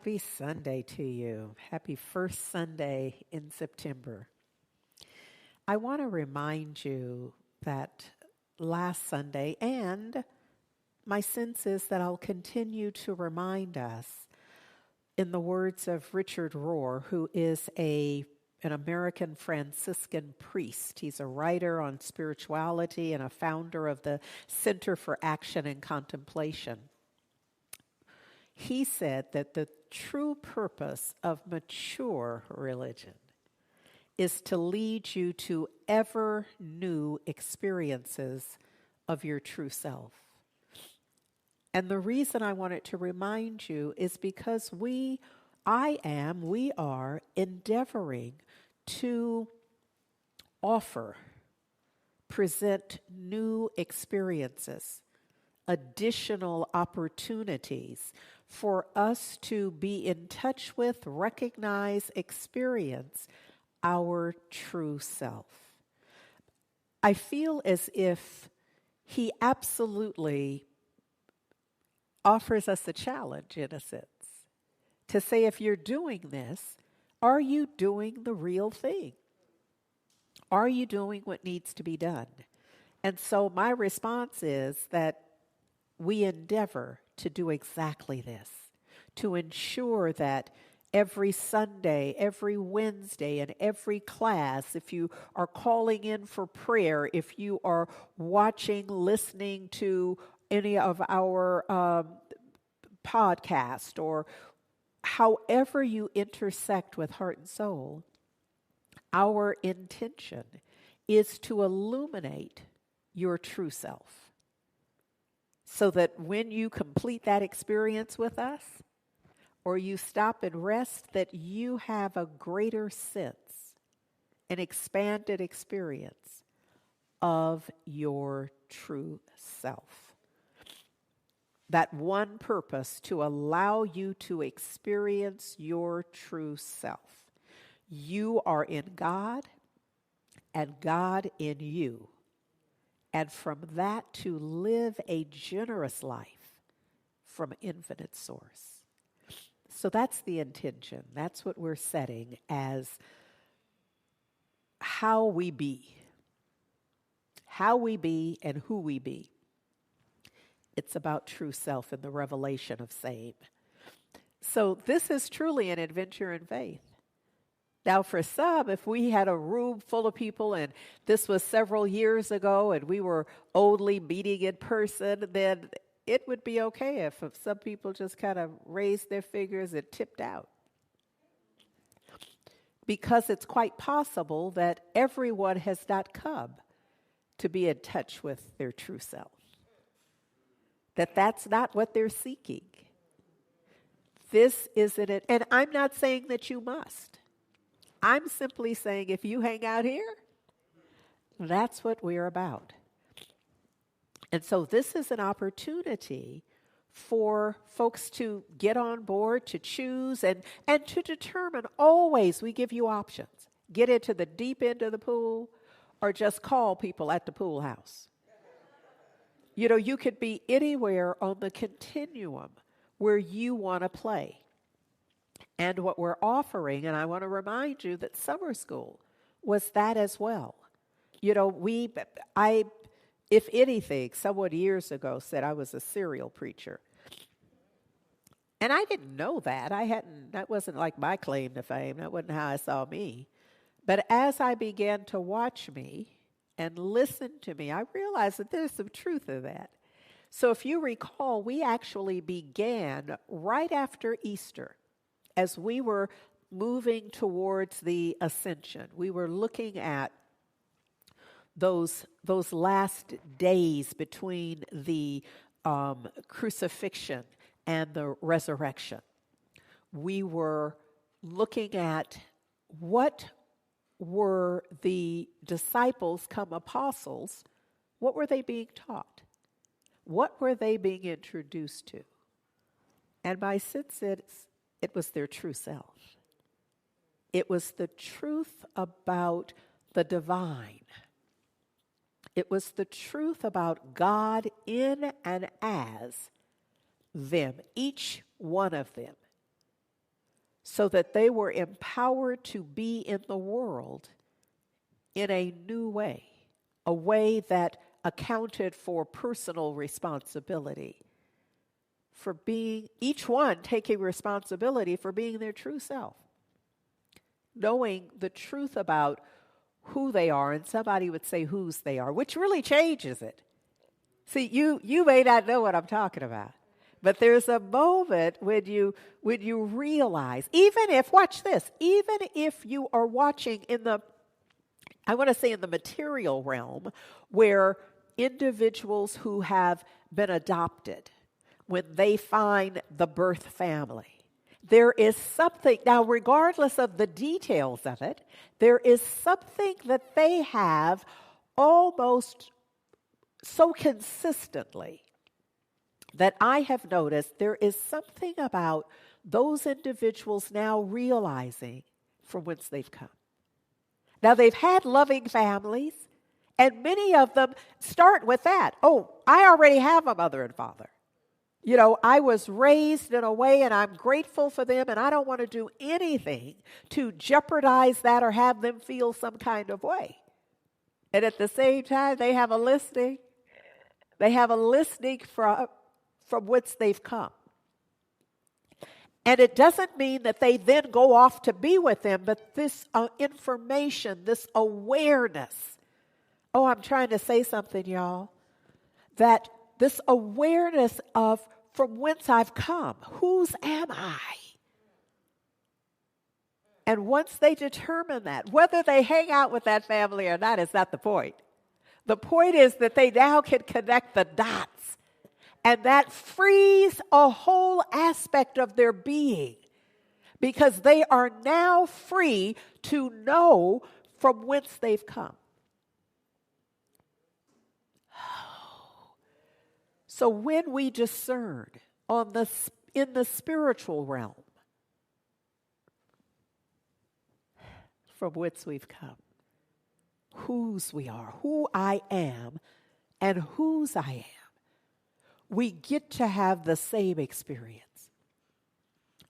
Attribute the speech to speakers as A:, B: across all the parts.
A: Happy Sunday to you. Happy first Sunday in September. I want to remind you that last Sunday, and my sense is that I'll continue to remind us, in the words of Richard Rohr, who is an American Franciscan priest. He's a writer on spirituality and a founder of the Center for Action and Contemplation. He said that the true purpose of mature religion is to lead you to ever new experiences of your true self. And the reason I wanted to remind you is because we are endeavoring to present new experiences, additional opportunities for us to be in touch with, recognize, experience our true self. I feel as if he absolutely offers us a challenge, in a sense, to say, if you're doing this, are you doing the real thing? Are you doing what needs to be done? And so my response is that we endeavor to do exactly this, to ensure that every Sunday, every Wednesday, and every class, if you are calling in for prayer, if you are watching, listening to any of our podcast, or however you intersect with heart and soul, our intention is to illuminate your true self, so that when you complete that experience with us, or you stop and rest, that you have a greater sense, an expanded experience of your true self. That one purpose, to allow you to experience your true self. You are in God, and God in you. And from that, to live a generous life from infinite source. So that's the intention. That's what we're setting as how we be. How we be and who we be. It's about true self and the revelation of same. So this is truly an adventure in faith. Now, for some, if we had a room full of people and this was several years ago and we were only meeting in person, then it would be okay if some people just kind of raised their fingers and tipped out. Because it's quite possible that everyone has not come to be in touch with their true self. That's not what they're seeking. This isn't it. And I'm not saying that you must. I'm simply saying, if you hang out here, that's what we're about. And so this is an opportunity for folks to get on board, to choose, and to determine. Always, we give you options. Get into the deep end of the pool, or just call people at the pool house. You know, you could be anywhere on the continuum where you want to play. And what we're offering, and I want to remind you that summer school was that as well. You know, if anything, someone years ago said I was a serial preacher. And I didn't know that. That wasn't like my claim to fame. That wasn't how I saw me. But as I began to watch me and listen to me, I realized that there's some truth to that. So if you recall, we actually began right after Easter. As we were moving towards the ascension, we were looking at those last days between the crucifixion and the resurrection. We were looking at what were the disciples come apostles, what were they being taught? What were they being introduced to? And my sense it was their true self. It was the truth about the divine. It was the truth about God in and as them, each one of them. so that they were empowered to be in the world in a new way, a way that accounted for personal responsibility, for being, each one taking responsibility for being their true self, knowing the truth about who they are, and somebody would say whose they are, which really changes it. See, you may not know what I'm talking about, but there's a moment when you realize, even if, watch this, even if you are watching in the, I want to say in the material realm, where individuals who have been adopted, when they find the birth family, there is something, now regardless of the details of it, there is something that they have almost so consistently that I have noticed there is something about those individuals now realizing from whence they've come. Now, they've had loving families, and many of them start with that. Oh, I already have a mother and father. You know, I was raised in a way, and I'm grateful for them, and I don't want to do anything to jeopardize that or have them feel some kind of way. And at the same time, they have a listing. They have a listing from whence they've come. And it doesn't mean that they then go off to be with them, but this information, this awareness. Oh, I'm trying to say something, y'all. That this awareness of from whence I've come, whose am I? And once they determine that, whether they hang out with that family or not is not the point. The point is that they now can connect the dots. And that frees a whole aspect of their being, because they are now free to know from whence they've come. So when we discern in the spiritual realm from whence we've come, whose we are, who I am, and whose I am, we get to have the same experience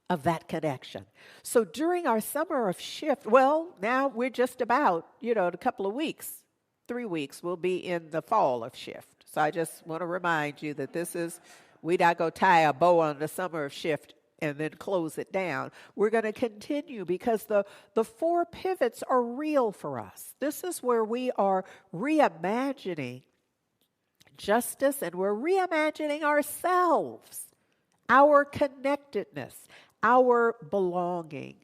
A: of that connection. So during our summer of shift, well, now we're just about, in a couple of weeks, 3 weeks, we'll be in the fall of shift. So I just want to remind you that we're not going to tie a bow on the summer of shift and then close it down. We're going to continue because the 4 pivots are real for us. This is where we are reimagining justice, and we're reimagining ourselves, our connectedness, our belonging.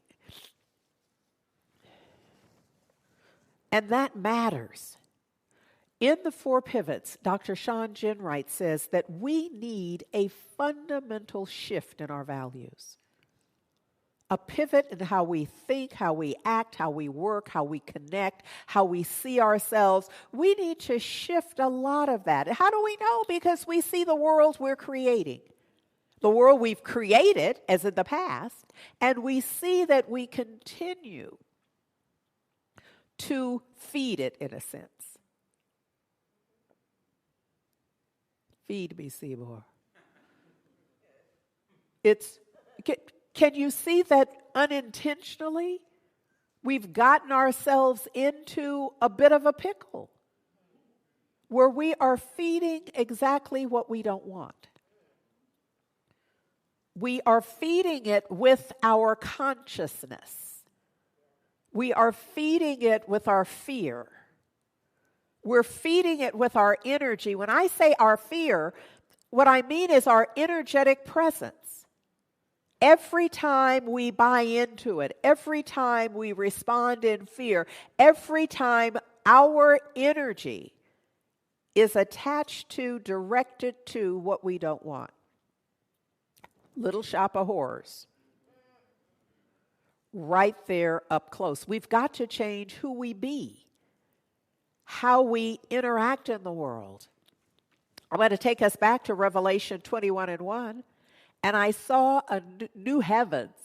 A: And that matters. In the 4 pivots, Dr. Sean Ginwright says that we need a fundamental shift in our values. A pivot in how we think, how we act, how we work, how we connect, how we see ourselves. We need to shift a lot of that. How do we know? Because we see the world we're creating. The world we've created, as in the past, and we see that we continue to feed it, in a sense. Feed me, Seymour. Can you see that unintentionally we've gotten ourselves into a bit of a pickle where we are feeding exactly what we don't want? We are feeding it with our consciousness. We are feeding it with our fear. We're feeding it with our energy. When I say our fear, what I mean is our energetic presence. Every time we buy into it, every time we respond in fear, every time our energy is attached to, directed to what we don't want. Little Shop of Horrors. Right there up close. We've got to change who we be, how we interact in the world. I'm going to take us back to Revelation 21:1. And I saw a new heavens.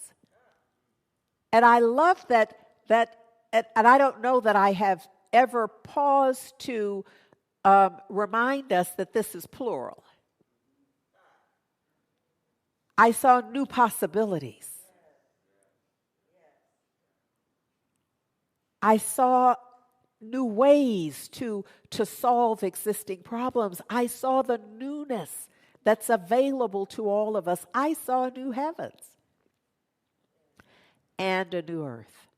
A: And I love that, and I don't know that I have ever paused to remind us that this is plural. I saw new possibilities. I saw new ways to solve existing problems. I saw the newness that's available to all of us. I saw new heavens and a new earth.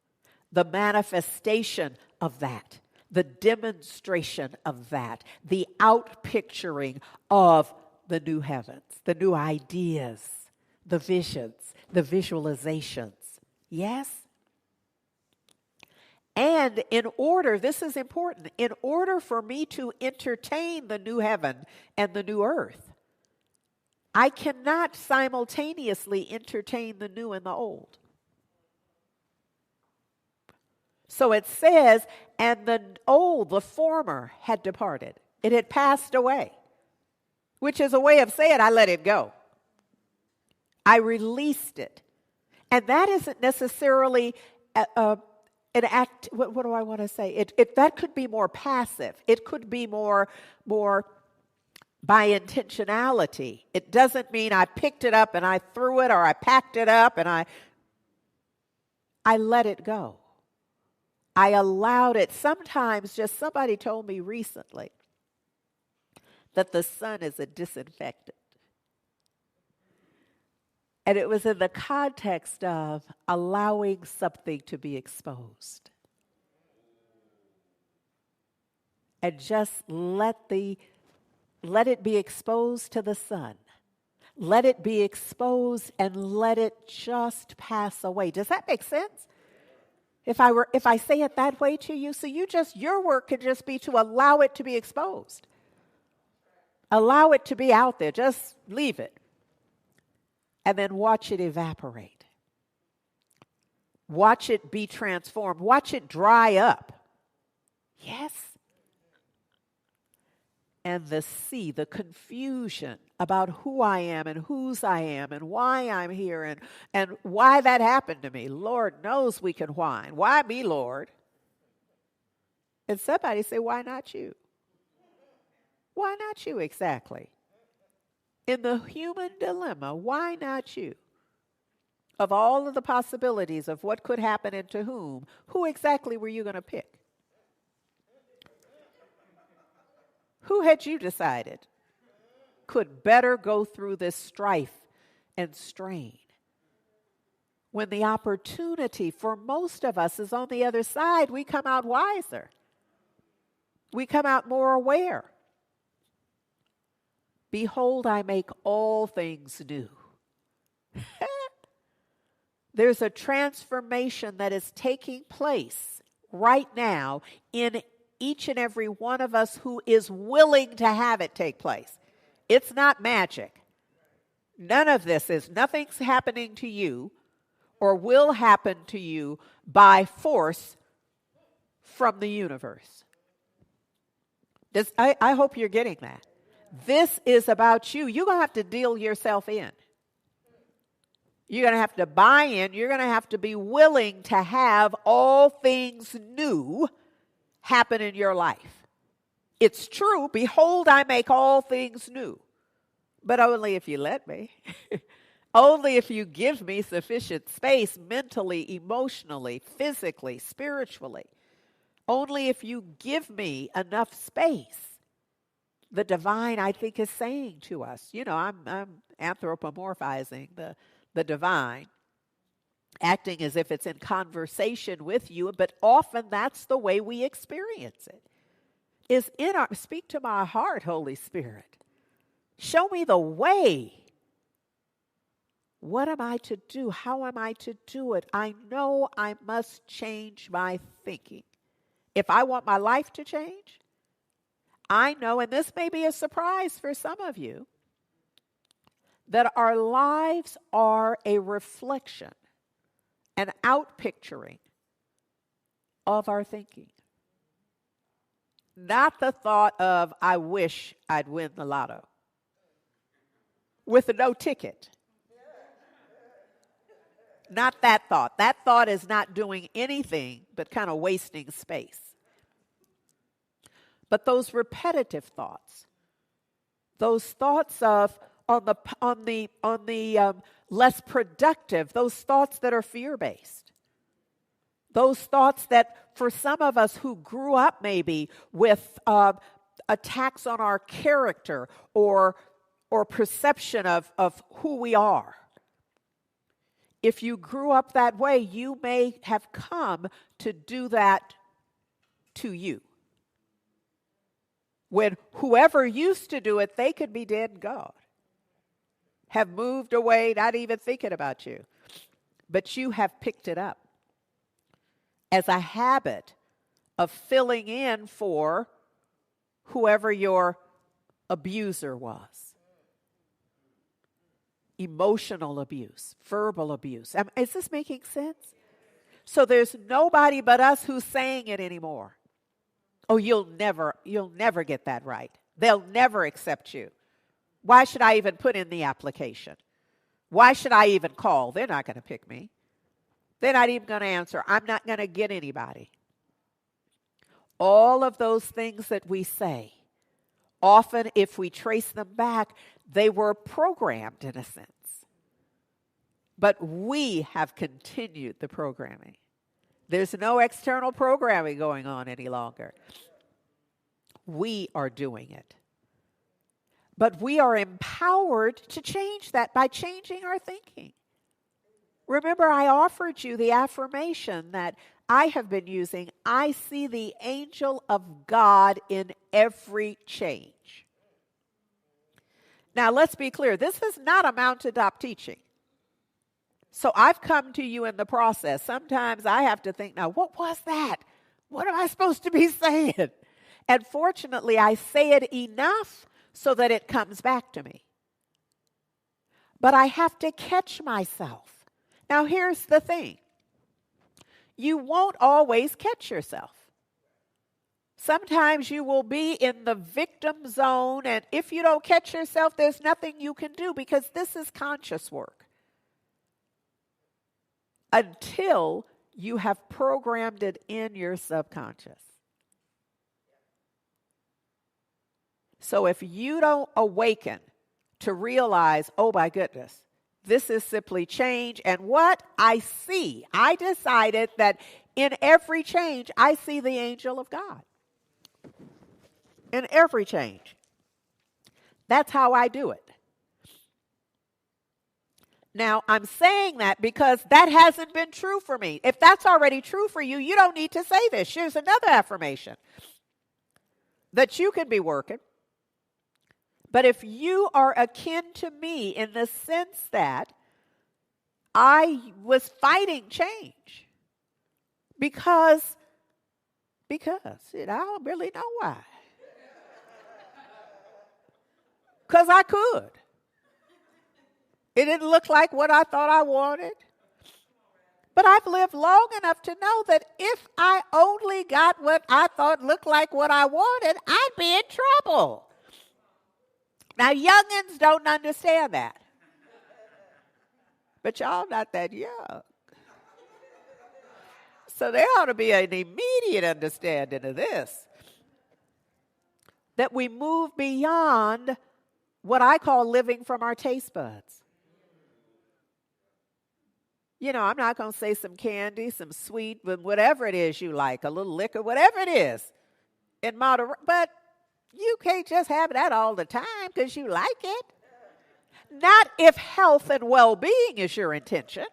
A: The manifestation of that, the demonstration of that, the outpicturing of the new heavens, the new ideas, the visions, the visualizations. Yes? And in order, this is important, in order for me to entertain the new heaven and the new earth, I cannot simultaneously entertain the new and the old. So it says, and the old, the former, had departed. It had passed away, which is a way of saying I let it go. I released it. And that isn't necessarily an act, what do I want to say? That could be more passive. It could be more by intentionality. It doesn't mean I picked it up and I threw it, or I packed it up and I let it go. I allowed it. Sometimes, just somebody told me recently that the sun is a disinfectant. And it was in the context of allowing something to be exposed. And just let it be exposed to the sun. Let it be exposed and let it just pass away. Does that make sense? If I say it that way to you, so your work could just be to allow it to be exposed. Allow it to be out there. Just leave it. And then watch it evaporate. Watch it be transformed. Watch it dry up. Yes. And the confusion about who I am and whose I am and why I'm here and why that happened to me. Lord knows we can whine. Why me, Lord? And somebody say, why not you? Why not you exactly? In the human dilemma, why not you? Of all of the possibilities of what could happen and to whom, who exactly were you going to pick? Who had you decided could better go through this strife and strain? When the opportunity for most of us is on the other side, we come out wiser. We come out more aware. Behold, I make all things new. There's a transformation that is taking place right now in each and every one of us who is willing to have it take place. It's not magic. Nothing's happening to you or will happen to you by force from the universe. I hope you're getting that. This is about you. You're going to have to deal yourself in. You're going to have to buy in. You're going to have to be willing to have all things new happen in your life. It's true. Behold, I make all things new. But only if you let me. Only if you give me sufficient space mentally, emotionally, physically, spiritually. Only if you give me enough space. The divine, I think, is saying to us, I'm anthropomorphizing the divine, acting as if it's in conversation with you, but often that's the way we experience it. Speak to my heart, Holy Spirit. Show me the way. What am I to do? How am I to do it? I know I must change my thinking. If I want my life to change, I know, and this may be a surprise for some of you, that our lives are a reflection, an outpicturing of our thinking. Not the thought of, I wish I'd win the lotto, with no ticket. Not that thought. That thought is not doing anything but kind of wasting space. But those repetitive thoughts, those thoughts of on the less productive, those thoughts that are fear-based, those thoughts that for some of us who grew up maybe with attacks on our character or perception of who we are, if you grew up that way, you may have come to do that to you. When whoever used to do it, they could be dead and gone, have moved away, not even thinking about you. But you have picked it up as a habit of filling in for whoever your abuser was. Emotional abuse, verbal abuse. Is this making sense? So there's nobody but us who's saying it anymore. Oh, you'll never get that right. They'll never accept you. Why should I even put in the application? Why should I even call? They're not going to pick me. They're not even going to answer. I'm not going to get anybody. All of those things that we say, often if we trace them back, they were programmed in a sense. But we have continued the programming. There's no external programming going on any longer. We are doing it. But we are empowered to change that by changing our thinking. Remember, I offered you the affirmation that I have been using. I see the angel of God in every change. Now, let's be clear. This is not a mountaintop teaching. So I've come to you in the process. Sometimes I have to think, now, what was that? What am I supposed to be saying? And fortunately, I say it enough so that it comes back to me. But I have to catch myself. Now, here's the thing. You won't always catch yourself. Sometimes you will be in the victim zone, and if you don't catch yourself, there's nothing you can do because this is conscious work. Until you have programmed it in your subconscious. So if you don't awaken to realize, oh my goodness, this is simply change, and what I see, I decided that in every change, I see the angel of God. In every change. That's how I do it. Now, I'm saying that because that hasn't been true for me. If that's already true for you, you don't need to say this. Here's another affirmation that you can be working. But if you are akin to me in the sense that I was fighting change because I don't really know why. Because I could. It didn't look like what I thought I wanted. But I've lived long enough to know that if I only got what I thought looked like what I wanted, I'd be in trouble. Now, youngins don't understand that. But y'all not that young. So there ought to be an immediate understanding of this. That we move beyond what I call living from our taste buds. You know, I'm not going to say some candy, some sweet, but whatever it is you like, a little liquor, whatever it is, in moderation. But you can't just have that all the time because you like it. Not if health and well-being is your intention.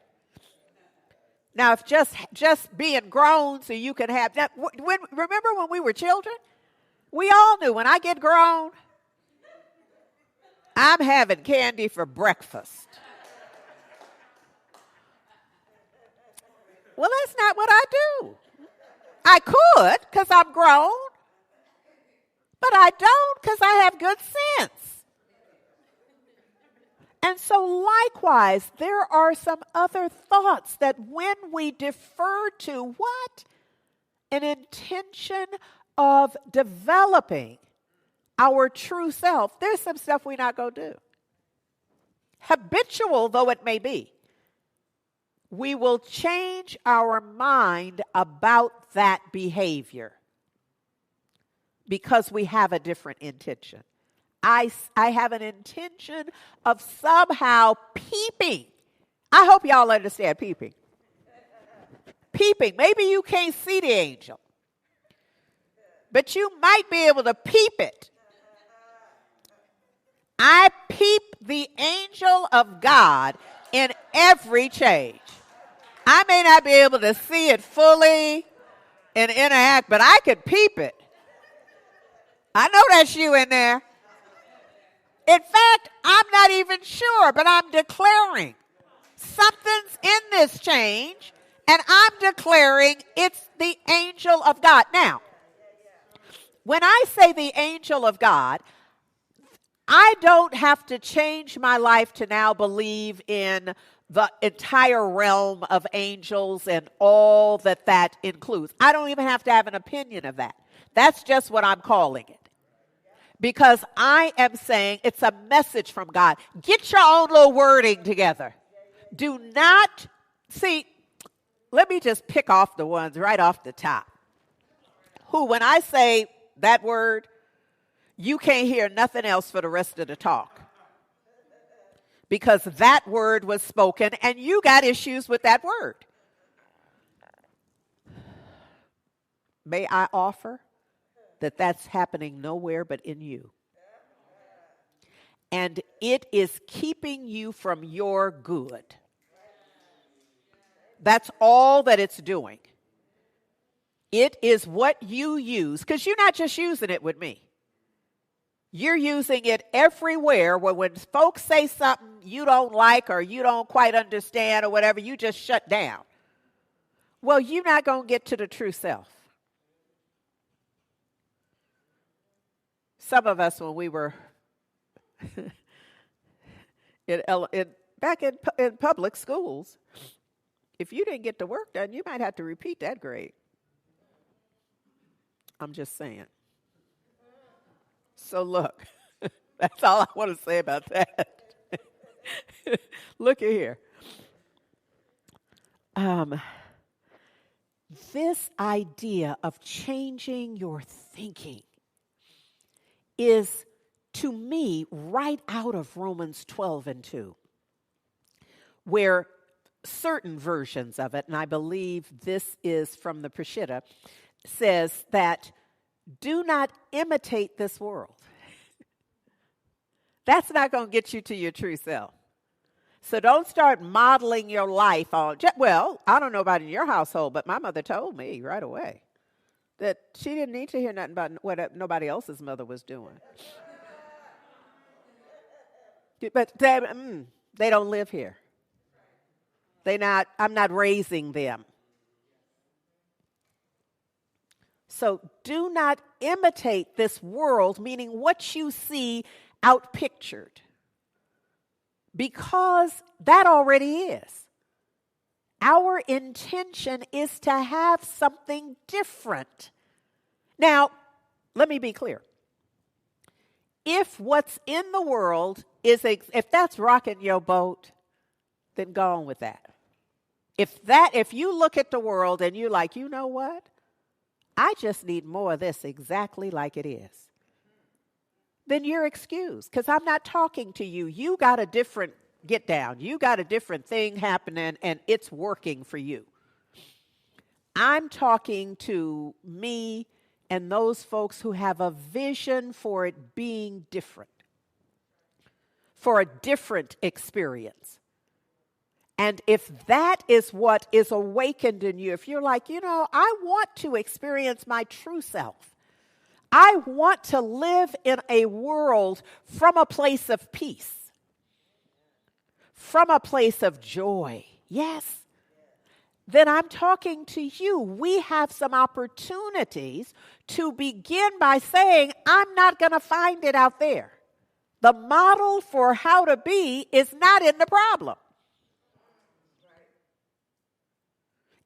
A: Now, if just being grown so you can have that. Remember when we were children? We all knew when I get grown, I'm having candy for breakfast. Well, that's not what I do. I could because I'm grown, but I don't because I have good sense. And so likewise, there are some other thoughts that when we defer to what? An intention of developing our true self, there's some stuff we're not going to do. Habitual though it may be, we will change our mind about that behavior because we have a different intention. I have an intention of somehow peeping. I hope y'all understand peeping. peeping. Maybe you can't see the angel, but you might be able to peep it. I peep the angel of God in every change. I may not be able to see it fully and interact, but I can peep it. I know that's you in there. In fact, I'm not even sure, but I'm declaring something's in this change, and I'm declaring it's the angel of God. Now, when I say the angel of God, I don't have to change my life to now believe in the entire realm of angels and all that that includes. I don't even have to have an opinion of that. That's just what I'm calling it. Because I am saying it's a message from God. Get your own little wording together. Do not, see, let me just pick off the ones right off the top. Who, when I say that word, you can't hear nothing else for the rest of the talk. Because that word was spoken and you got issues with that word. May I offer that that's happening nowhere but in you. And it is keeping you from your good. That's all that it's doing. It is what you use, because you're not just using it with me. You're using it everywhere where when folks say something you don't like or you don't quite understand or whatever, you just shut down. Well, you're not going to get to the true self. Some of us, when we were back in public schools, if you didn't get the work done, you might have to repeat that grade. I'm just saying. So look, that's all I want to say about that. Look at here. This idea of changing your thinking is, to me, right out of Romans 12:2, where certain versions of it, and I believe this is from the Peshitta, says that do not imitate this world. That's not going to get you to your true self. So don't start modeling your life on, well, I don't know about in your household, but my mother told me right away that she didn't need to hear nothing about what nobody else's mother was doing. But they don't live here. I'm not raising them. So do not imitate this world, meaning what you see outpictured. Because that already is. Our intention is to have something different. Now, let me be clear. If what's in the world is, if that's rocking your boat, then go on with that. If you look at the world and you're like, you know what? I just need more of this exactly like it is. Then you're excused, because I'm not talking to you. You got a different get down. You got a different thing happening, and it's working for you. I'm talking to me and those folks who have a vision for it being different, for a different experience. And if that is what is awakened in you, if you're like, I want to experience my true self. I want to live in a world from a place of peace, from a place of joy. Yes. Then I'm talking to you. We have some opportunities to begin by saying, I'm not going to find it out there. The model for how to be is not in the problem.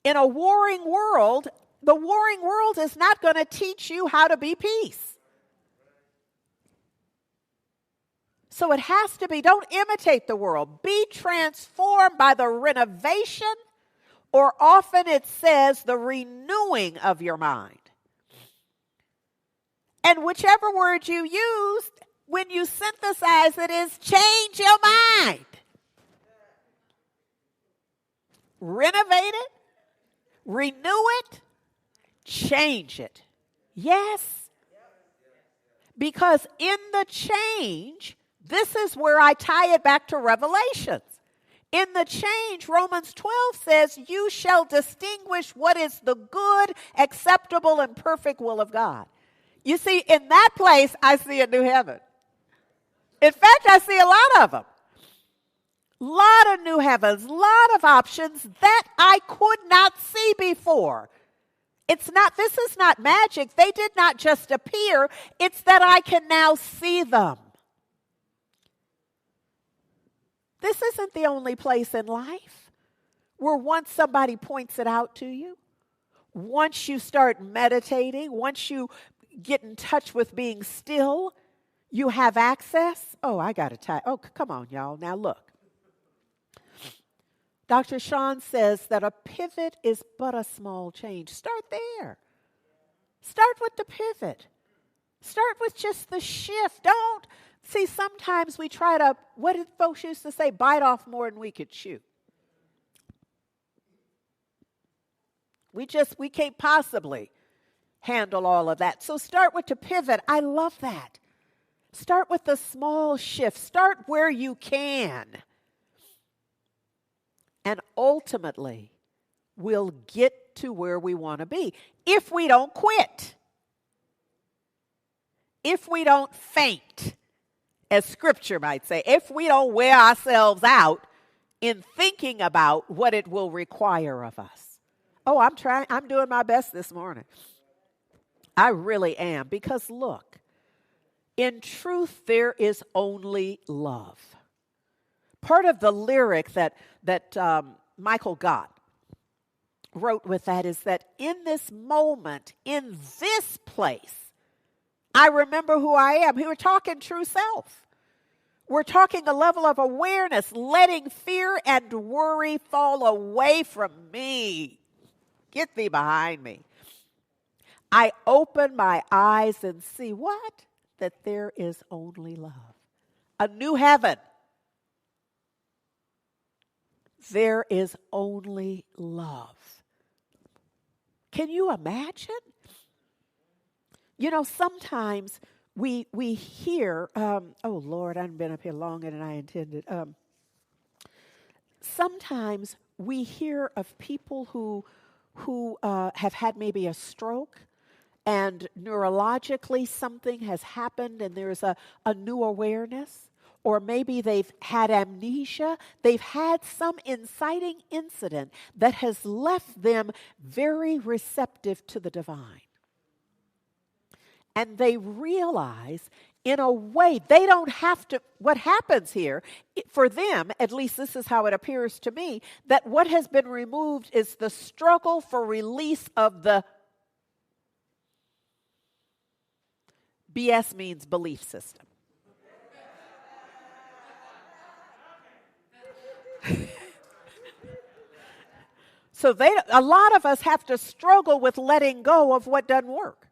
A: In a warring world, the warring world is not going to teach you how to be peace. So it has to be, don't imitate the world. Be transformed by the renovation, or often it says the renewing of your mind. And whichever word you use, when you synthesize it, is change your mind. Renovate it. renew it, change it. Yes. Because in the change, this is where I tie it back to Revelations. In the change, Romans 12 says, you shall distinguish what is the good, acceptable, and perfect will of God. You see, in that place, I see a new heaven. In fact, I see a lot of them. Lot of new heavens, lot of options that I could not see before. This is not magic. They did not just appear. It's that I can now see them. This isn't the only place in life where once somebody points it out to you, once you start meditating, once you get in touch with being still, you have access. Oh, I got to tie. Oh, come on, y'all. Now look. Dr. Sean says that a pivot is but a small change. Start there. Start with the pivot. Start with just the shift. Don't. See, sometimes we try to, what did folks used to say? Bite off more than we could chew. We can't possibly handle all of that. So start with the pivot. I love that. Start with the small shift. Start where you can. And ultimately, we'll get to where we want to be if we don't quit. If we don't faint, as Scripture might say, if we don't wear ourselves out in thinking about what it will require of us. Oh, I'm doing my best this morning. I really am. Because look, in truth, there is only love. Part of the lyric that Michael Gott wrote with that is that in this moment, in this place, I remember who I am. We're talking true self. We're talking a level of awareness, letting fear and worry fall away from me. Get thee behind me. I open my eyes and see what? That there is only love. A new heaven. There is only love. Can you imagine? You know, sometimes we hear, oh Lord, I've been up here longer than I intended. Sometimes we hear of people who have had maybe a stroke, and neurologically something has happened and there's a new awareness. Or maybe they've had amnesia. They've had some inciting incident that has left them very receptive to the divine. And they realize, in a way, they don't have to, what happens here, for them, at least this is how it appears to me, that what has been removed is the struggle for release of the BS means belief system. So a lot of us have to struggle with letting go of what doesn't work.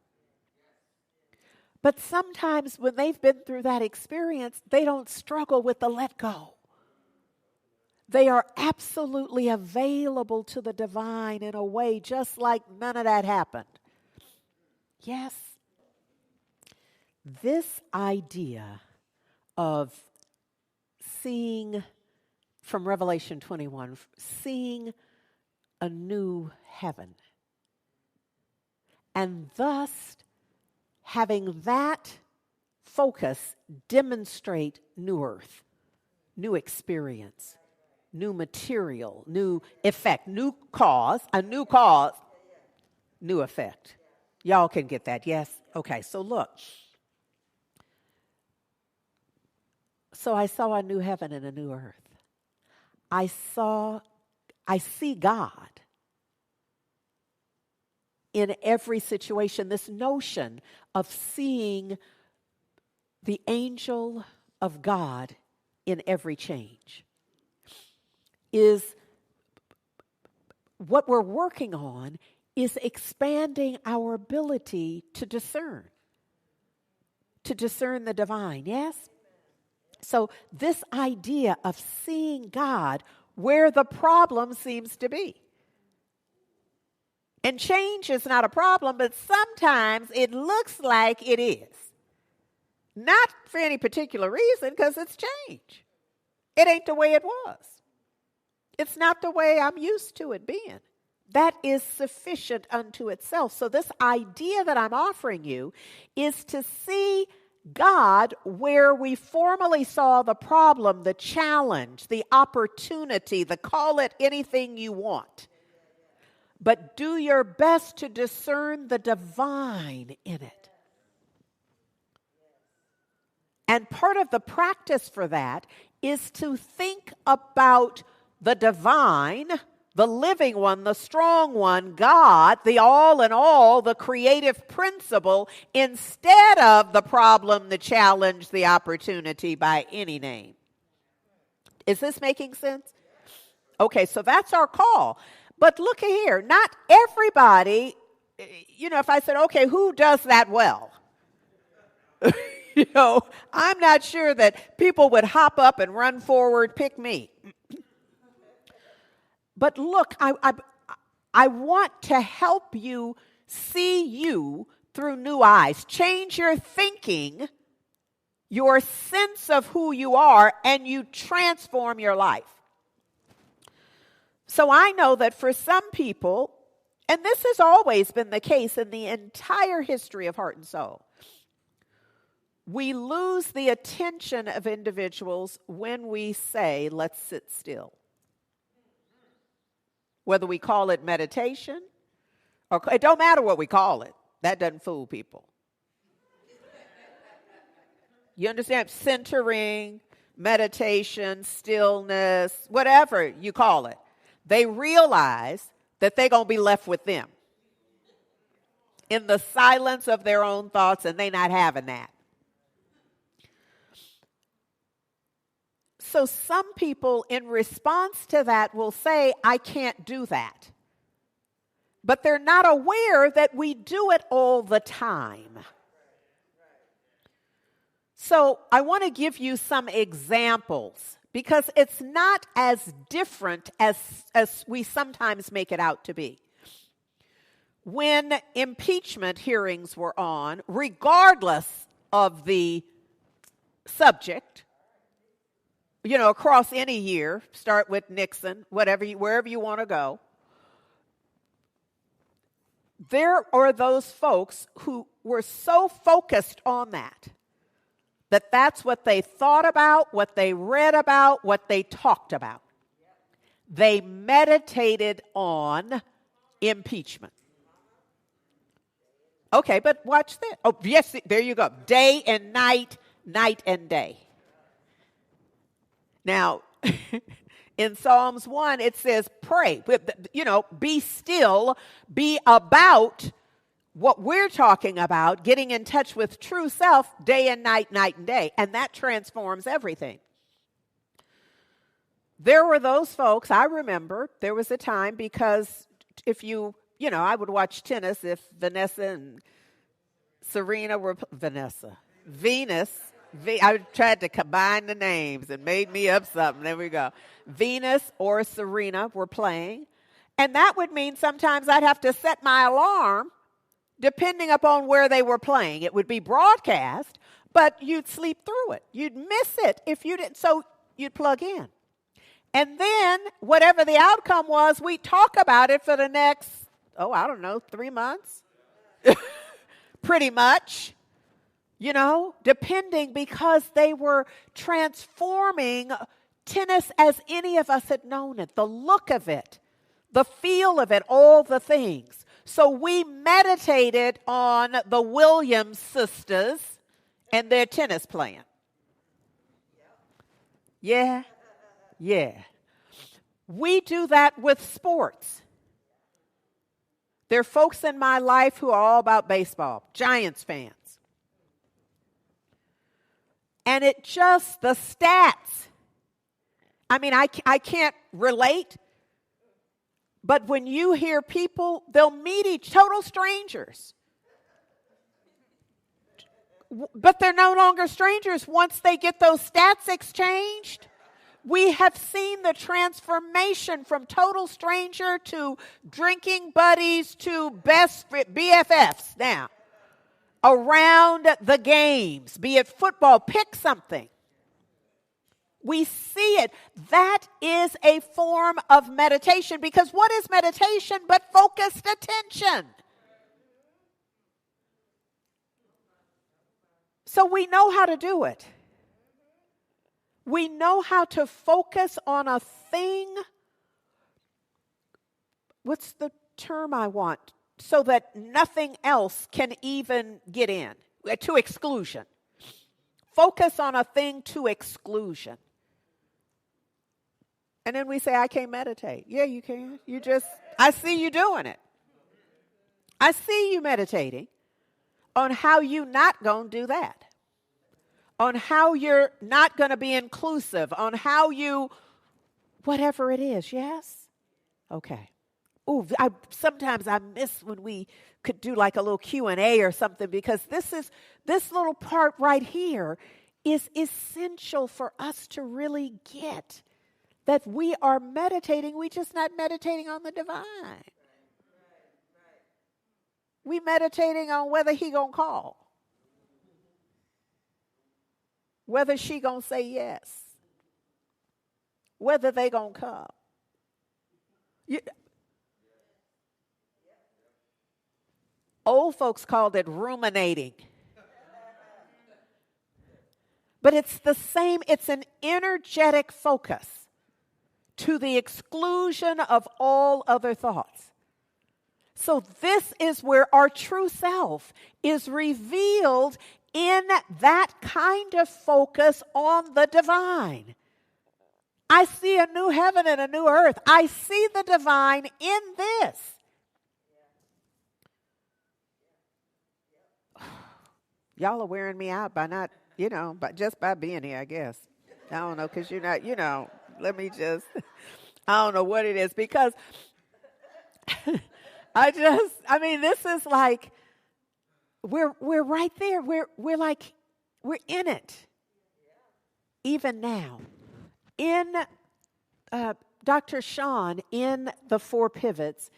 A: But sometimes when they've been through that experience, they don't struggle with the let go. They are absolutely available to the divine in a way just like none of that happened. Yes. This idea of seeing, from Revelation 21, seeing a new heaven, and thus having that focus demonstrate new earth, new experience, new material, new effect, new cause, new effect. Y'all can get that, yes? Okay, so look. So I saw a new heaven and a new earth. I see God in every situation. This notion of seeing the angel of God in every change is what we're working on, is expanding our ability to discern the divine, yes? So this idea of seeing God where the problem seems to be. And change is not a problem, but sometimes it looks like it is. Not for any particular reason, because it's change. It ain't the way it was. It's not the way I'm used to it being. That is sufficient unto itself. So this idea that I'm offering you is to see God where we formerly saw the problem, the challenge, the opportunity, call it anything you want. But do your best to discern the divine in it. And part of the practice for that is to think about the divine, the living one, the strong one, God, the all in all, the creative principle, instead of the problem, the challenge, the opportunity by any name. Is this making sense? Okay, so that's our call. But look here, not everybody, if I said, okay, who does that well? I'm not sure that people would hop up and run forward, pick me. But look, I want to help you see you through new eyes. Change your thinking, your sense of who you are, and you transform your life. So I know that for some people, and this has always been the case in the entire history of Heart and Soul, we lose the attention of individuals when we say, let's sit still. Whether we call it meditation, or it don't matter what we call it. That doesn't fool people. You understand? Centering, meditation, stillness, whatever you call it. They realize that they're going to be left with them in the silence of their own thoughts, and they're not having that. So some people in response to that will say, I can't do that. But they're not aware that we do it all the time. So I want to give you some examples because it's not as different as we sometimes make it out to be. When impeachment hearings were on, regardless of the subject, across any year, start with Nixon, wherever you want to go, there are those folks who were so focused on that that's what they thought about, what they read about, what they talked about. They meditated on impeachment. Okay, but watch this. Oh, yes, there you go. Day and night, night and day. Now, in Psalms 1, it says, pray. Be still, be about what we're talking about, getting in touch with true self day and night, night and day. And that transforms everything. There were those folks, I remember, there was a time because if I would watch tennis if Vanessa and Serena were, Venus, I tried to combine the names and made me up something. There we go. Venus or Serena were playing. And that would mean sometimes I'd have to set my alarm depending upon where they were playing. It would be broadcast, but you'd sleep through it. You'd miss it if you didn't. So you'd plug in. And then whatever the outcome was, we'd talk about it for the next, 3 months. Pretty much. Depending, because they were transforming tennis as any of us had known it, the look of it, the feel of it, all the things. So we meditated on the Williams sisters and their tennis playing. Yeah. We do that with sports. There are folks in my life who are all about baseball, Giants fans. And the stats. I mean, I can't relate. But when you hear people, they'll meet total strangers. But they're no longer strangers once they get those stats exchanged. We have seen the transformation from total stranger to drinking buddies to best BFFs now around the games, be it football, pick something. We see it. That is a form of meditation, because what is meditation but focused attention? So we know how to do it. We know how to focus on a thing. What's the term I want? So that nothing else can even get in. To exclusion. Focus on a thing to exclusion. And then we say, I can't meditate. Yeah, you can. I see you doing it. I see you meditating on how you not going to do that. On how you're not going to be inclusive. On how you, whatever it is, yes? Okay. Ooh, sometimes I miss when we could do like a little Q&A or something, because this little part right here is essential for us to really get that we are meditating. We just not meditating on the divine. We meditating on whether he gonna call, whether she gonna say yes, whether they gonna come. Old folks called it ruminating. But it's the same, it's an energetic focus to the exclusion of all other thoughts. So this is where our true self is revealed, in that kind of focus on the divine. I see a new heaven and a new earth. I see the divine in this. Y'all are wearing me out by not, but just by being here, I guess. I don't know, because you're not, I don't know what it is, because this is like, we're right there. We're in it. Even now. In Dr. Sean, in the 4 Pivots,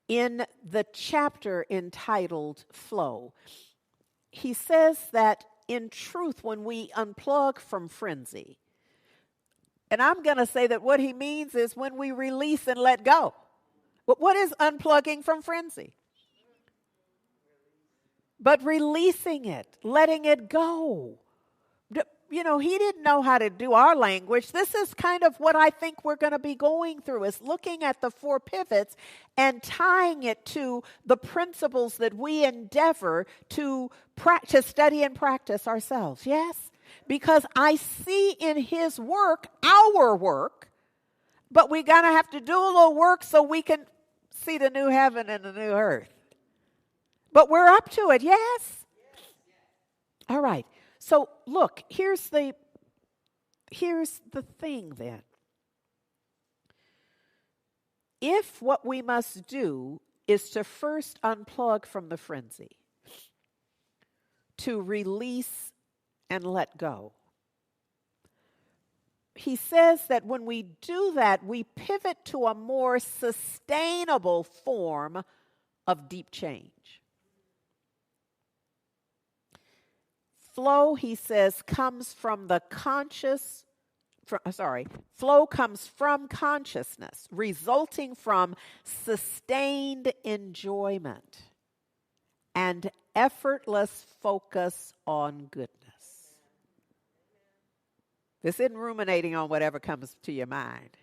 A: in the chapter entitled Flow, he says that in truth, when we unplug from frenzy, and I'm going to say that what he means is when we release and let go. But what is unplugging from frenzy? But releasing it, letting it go. He didn't know how to do our language. This is kind of what I think we're going to be going through, is looking at the 4 pivots and tying it to the principles that we endeavor to study and practice ourselves. Yes? Because I see in his work, our work, but we're going to have to do a little work so we can see the new heaven and the new earth. But we're up to it, yes? All right. So look, here's the thing then. If what we must do is to first unplug from the frenzy, to release and let go, he says that when we do that, we pivot to a more sustainable form of deep change. Flow, he says, comes from flow comes from consciousness, resulting from sustained enjoyment and effortless focus on goodness. This isn't ruminating on whatever comes to your mind.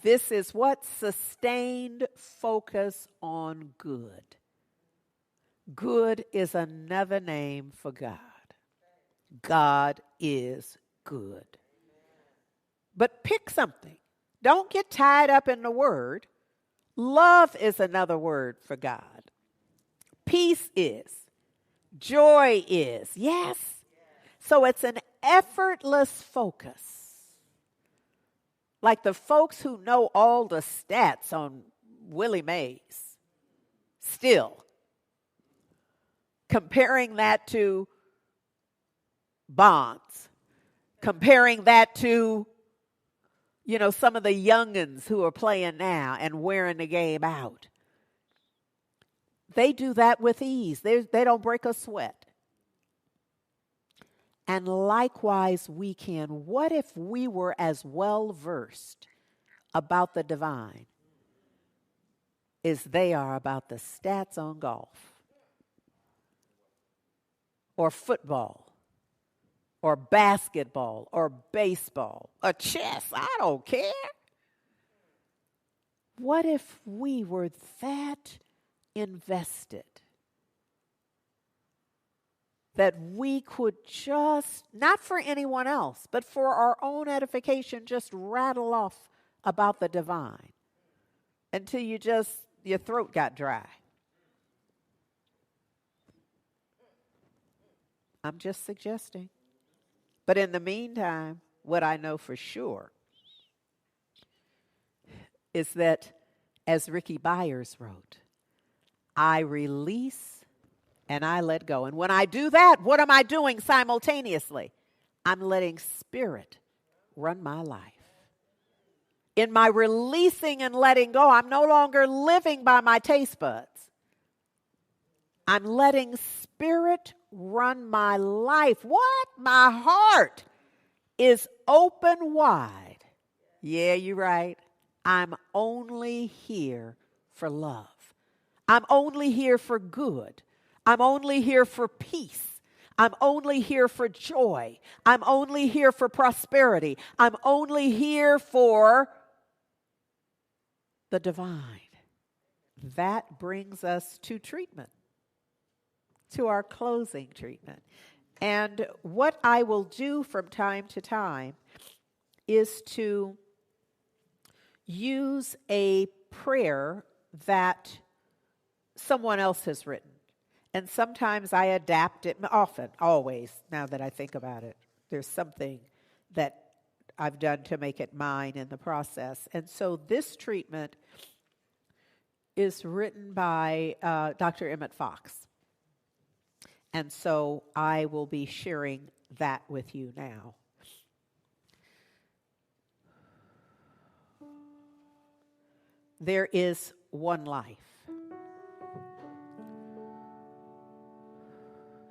A: This is what? Sustained focus on good. Good is another name for God. God is good. But pick something. Don't get tied up in the word. Love is another word for God. Peace is. Joy is. Yes? So it's an effortless focus. Like the folks who know all the stats on Willie Mays. Still. Comparing that to bonds. Comparing that to You know, some of the youngins who are playing now and wearing the game out. They do that with ease. They don't break a sweat. And likewise we can. What if we were as well versed about the divine as they are about the stats on golf or football or basketball or baseball or chess? I don't care. What if we were that invested that we could just, not for anyone else, but for our own edification, just rattle off about the divine until your throat got dry? I'm just suggesting. But in the meantime, what I know for sure is that, as Ricky Byers wrote, I release and I let go. And when I do that, what am I doing simultaneously? I'm letting Spirit run my life. In my releasing and letting go, I'm no longer living by my taste buds. I'm letting Spirit run my life. What? My heart is open wide. Yeah, you're right. I'm only here for love. I'm only here for good. I'm only here for peace. I'm only here for joy. I'm only here for prosperity. I'm only here for the divine. That brings us to treatment, to our closing treatment. And what I will do from time to time is to use a prayer that someone else has written. And sometimes I adapt it, often, always, now that I think about it. There's something that I've done to make it mine in the process. And so this treatment is written by Dr. Emmett Fox. And so I will be sharing that with you now. There is one life.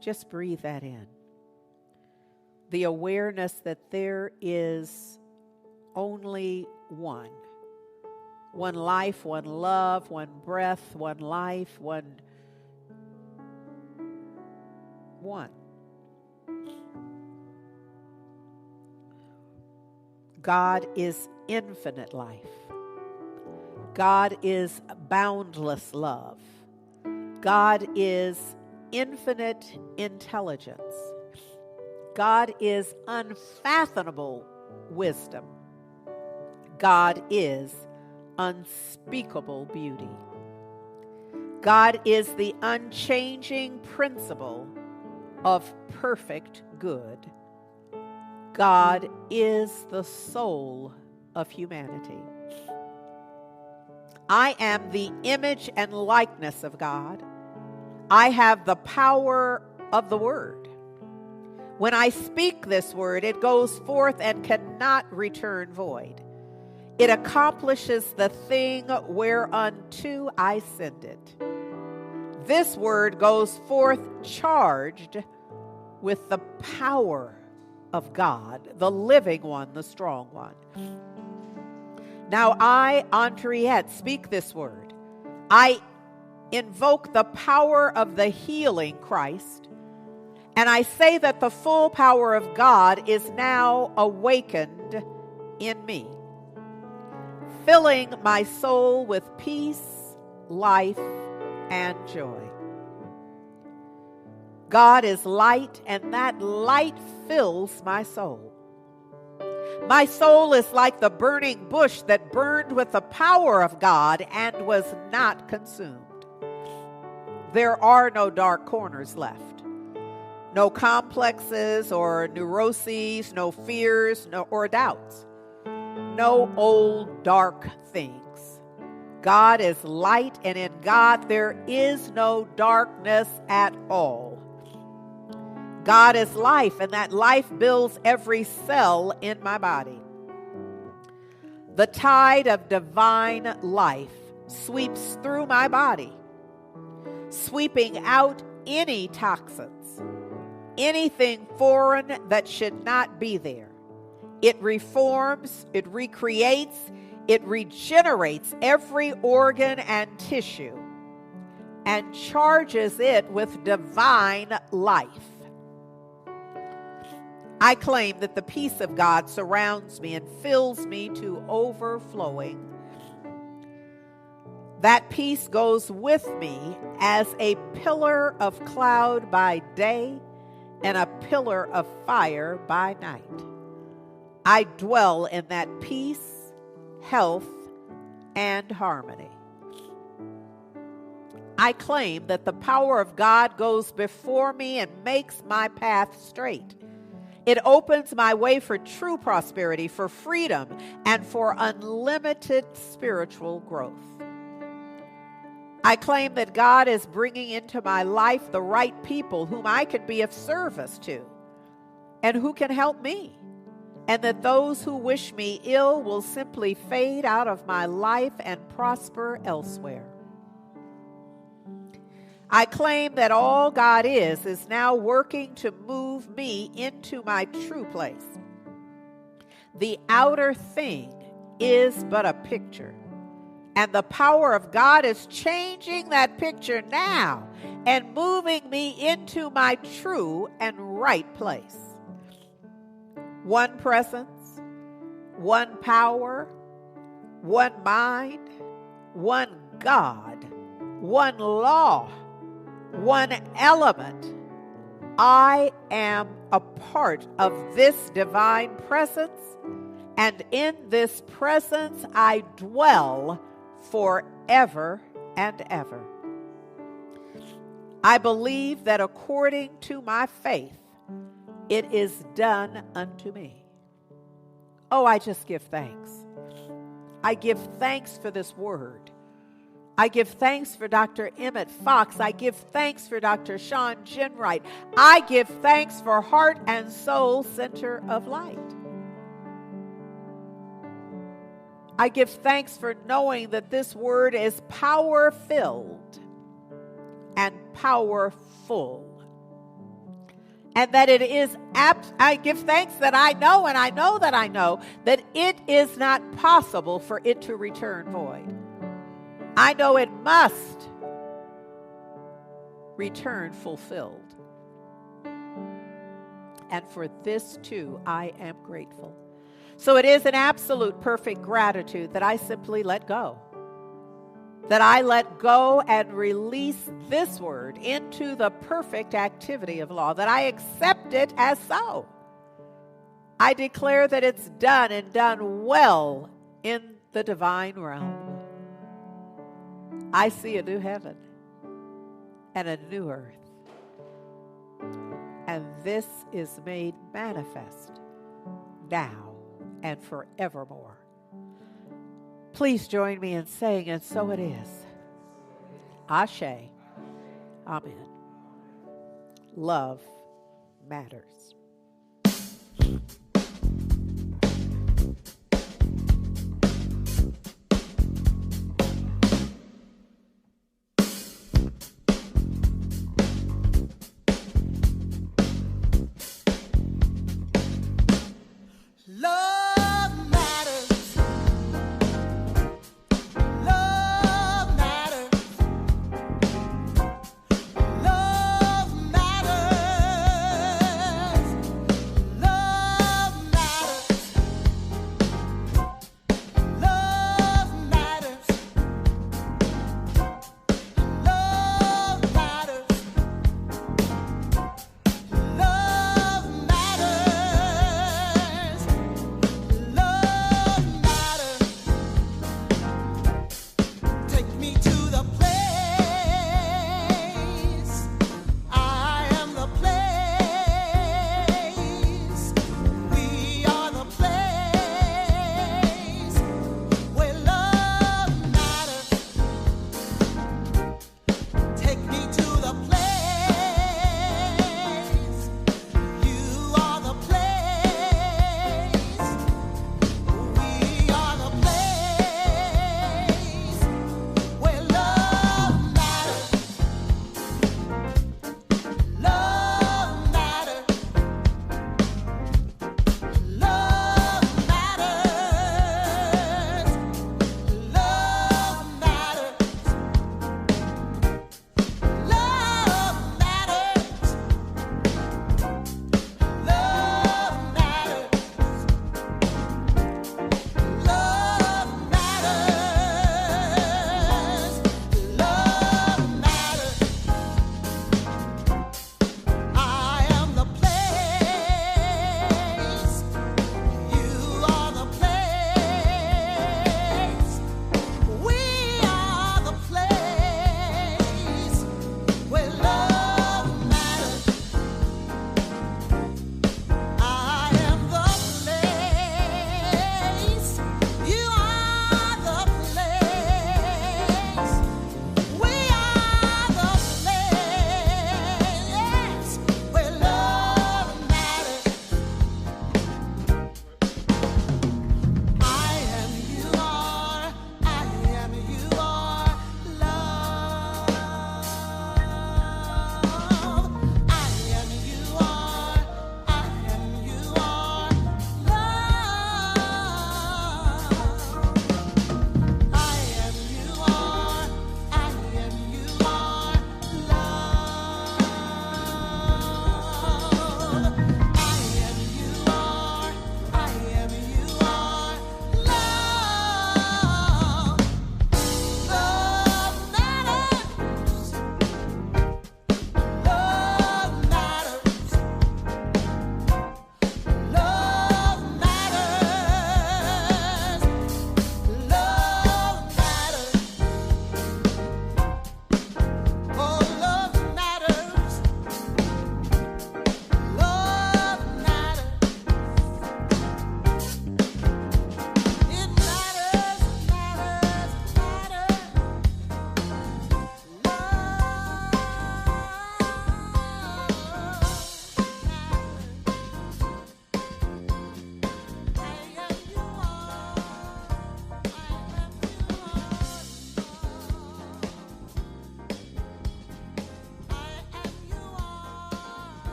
A: Just breathe that in. The awareness that there is only one. One life, one love, one breath, one life, one. God is infinite life. God is boundless love. God is infinite intelligence. God is unfathomable wisdom. God is unspeakable beauty. God is the unchanging principle of perfect good. God is the soul of humanity. I am the image and likeness of God. I have the power of the word. When I speak this word, it goes forth and cannot return void. It accomplishes the thing whereunto I send it. This word goes forth charged with the power of God, the living one, the strong one. Now I, Andriette, speak this word. I invoke the power of the healing Christ, and I say that the full power of God is now awakened in me, filling my soul with peace, life, and joy. God is light, and that light fills my soul. My soul is like the burning bush that burned with the power of God and was not consumed. There are no dark corners left. No complexes or neuroses, no fears or doubts. No old dark things. God is light, and in God there is no darkness at all. God is life, and that life builds every cell in my body. The tide of divine life sweeps through my body, sweeping out any toxins, anything foreign that should not be there. It reforms, it recreates, it regenerates every organ and tissue and charges it with divine life. I claim that the peace of God surrounds me and fills me to overflowing. That peace goes with me as a pillar of cloud by day and a pillar of fire by night. I dwell in that peace, health, and harmony. I claim that the power of God goes before me and makes my path straight. It opens my way for true prosperity, for freedom, and for unlimited spiritual growth. I claim that God is bringing into my life the right people whom I can be of service to and who can help me, and that those who wish me ill will simply fade out of my life and prosper elsewhere. I claim that all God is now working to move me into my true place. The outer thing is but a picture, and the power of God is changing that picture now and moving me into my true and right place. One presence, one power, one mind, one God, one law, one element. I am a part of this divine presence, and in this presence I dwell forever and ever. I believe that according to my faith, it is done unto me. Oh, I just give thanks. I give thanks for this word. I give thanks for Dr. Emmett Fox. I give thanks for Dr. Sean Ginwright. I give thanks for Heart and Soul Center of Light. I give thanks for knowing that this word is power-filled and powerful. And that it is I give thanks that I know, and I know that I know that it is not possible for it to return void. I know it must return fulfilled. And for this too, I am grateful. So it is an absolute perfect gratitude that I simply let go. That I let go and release this word into the perfect activity of law. That I accept it as so. I declare that it's done and done well in the divine realm. I see a new heaven and a new earth. And this is made manifest now and forevermore. Please join me in saying, and so it is. Ashe. Amen. Love matters.